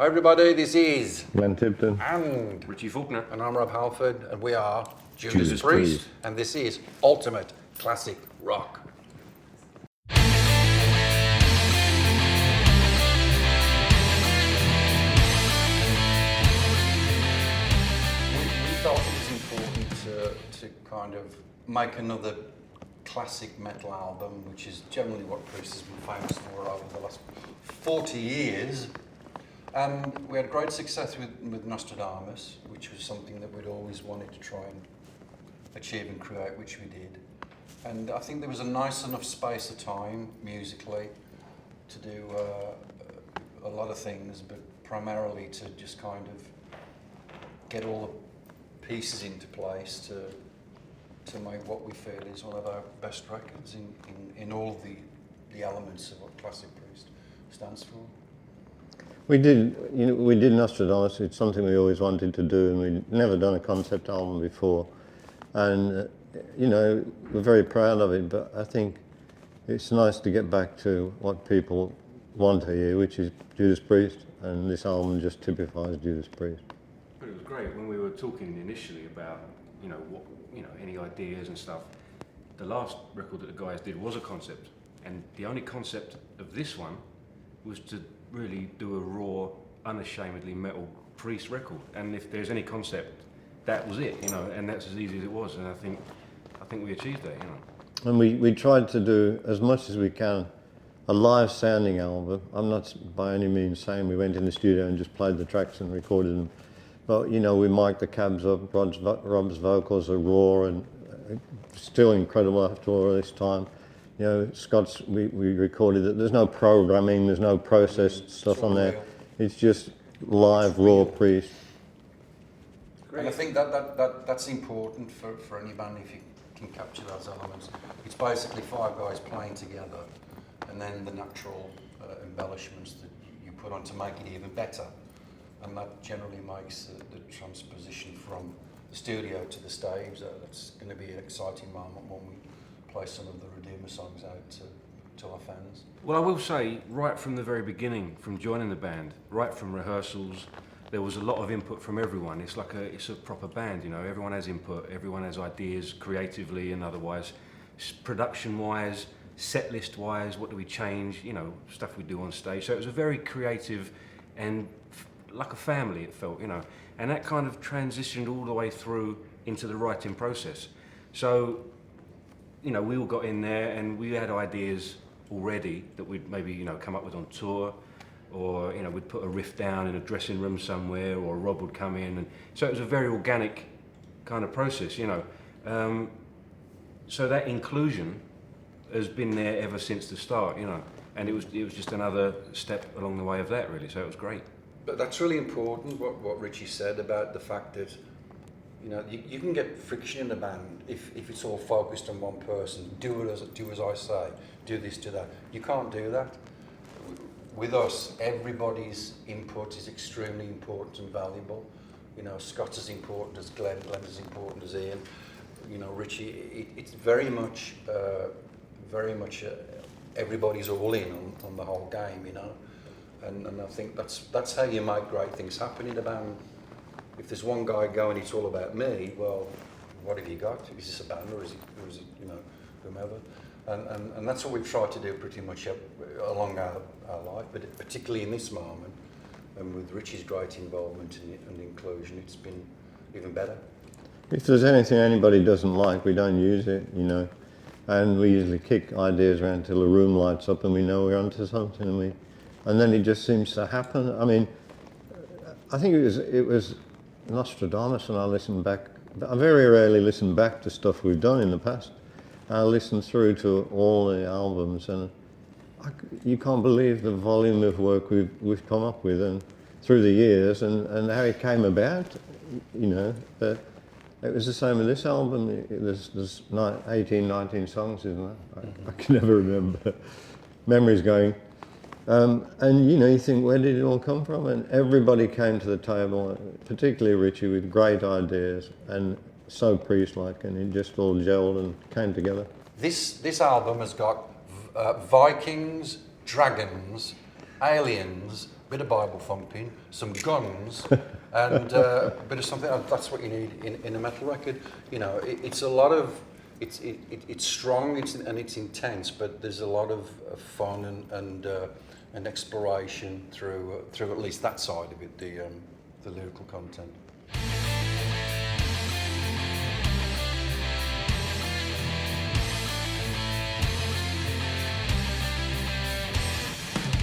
Hi everybody, this is Glenn Tipton and Richie Faulkner. and I'm Rob Halford, and we are Judas Priest, Priest. and this is Ultimate Classic Rock. We felt it was important to kind of make another classic metal album, which is generally what Priest has been famous for over the last 40 years. And we had great success with Nostradamus, which was something that we'd always wanted to try and achieve and create, which we did. And I think there was a nice enough space of time musically to do a lot of things, but primarily to just kind of get all the pieces into place to make what we feel is one of our best records in all the elements of what Classic Priest stands for. We did Nostradamus. It's something we always wanted to do, and we'd never done a concept album before. And we're very proud of it. But I think it's nice to get back to what people want to hear, which is Judas Priest, and this album just typifies Judas Priest. But it was great when we were talking initially about any ideas and stuff. The last record that the guys did was a concept, and the only concept of this one was to really do a raw, unashamedly metal Priest record. And if there's any concept, that was it, and that's as easy as it was. And I think we achieved that, And we tried to do as much as we can a live sounding album. I'm not by any means saying we went in the studio and just played the tracks and recorded them. But we mic'd the cabs up. Rob's vocals are raw and still incredible after all this time. Scott's, we recorded it. There's no programming, there's no processed stuff on there. It's just live, raw Priest. And I think that's important for any band if you can capture those elements. It's basically five guys playing together, and then the natural embellishments that you put on to make it even better. And that generally makes the transposition from the studio to the stage. That's going to be an exciting moment when we play some of the Redeemer songs out to our fans. Well, I will say, right from the very beginning, from joining the band, right from rehearsals, there was a lot of input from everyone. It's a proper band, Everyone has input, everyone has ideas, creatively and otherwise, production-wise, set list-wise. What do we change? Stuff we do on stage. So it was a very creative and like a family. It felt, and that kind of transitioned all the way through into the writing process. So, we all got in there and we had ideas already that we'd maybe, come up with on tour, or, we'd put a riff down in a dressing room somewhere, or Rob would come in. And so it was a very organic kind of process, So that inclusion has been there ever since the start, and it was just another step along the way of that, really. So it was great. But that's really important, what Richie said about the fact that, you can get friction in a band if it's all focused on one person. Do as I say, do this, do that. You can't do that. With us, everybody's input is extremely important and valuable. Scott's as important as Glenn's as important as Ian. Richie, it's very much everybody's all in on the whole game, And I think that's how you make great things happen in a band. If there's one guy going, it's all about me, well, what have you got? Is this a band or is it whomever? And that's what we've tried to do pretty much along our life, but particularly in this moment, and with Richie's great involvement and inclusion, it's been even better. If there's anything anybody doesn't like, we don't use it, And we usually kick ideas around till the room lights up and we know we're onto something, and then it just seems to happen. I mean, I think it was Nostradamus, and I listened back. I very rarely listen back to stuff we've done in the past. I listened through to all the albums, and you can't believe the volume of work we've come up with, and through the years, and how it came about. It was the same with this album. There's 18, 19 songs, isn't there? I can never remember. Memory's going. And you think, where did it all come from? And everybody came to the table, particularly Richie, with great ideas and so Priest-like, and it just all gelled and came together. This album has got Vikings, dragons, aliens, bit of Bible thumping, some guns, and a bit of something. That's what you need in a metal record. You know, it's a lot of, it's strong, and it's intense, but there's a lot of fun and exploration through at least that side of it, the lyrical content.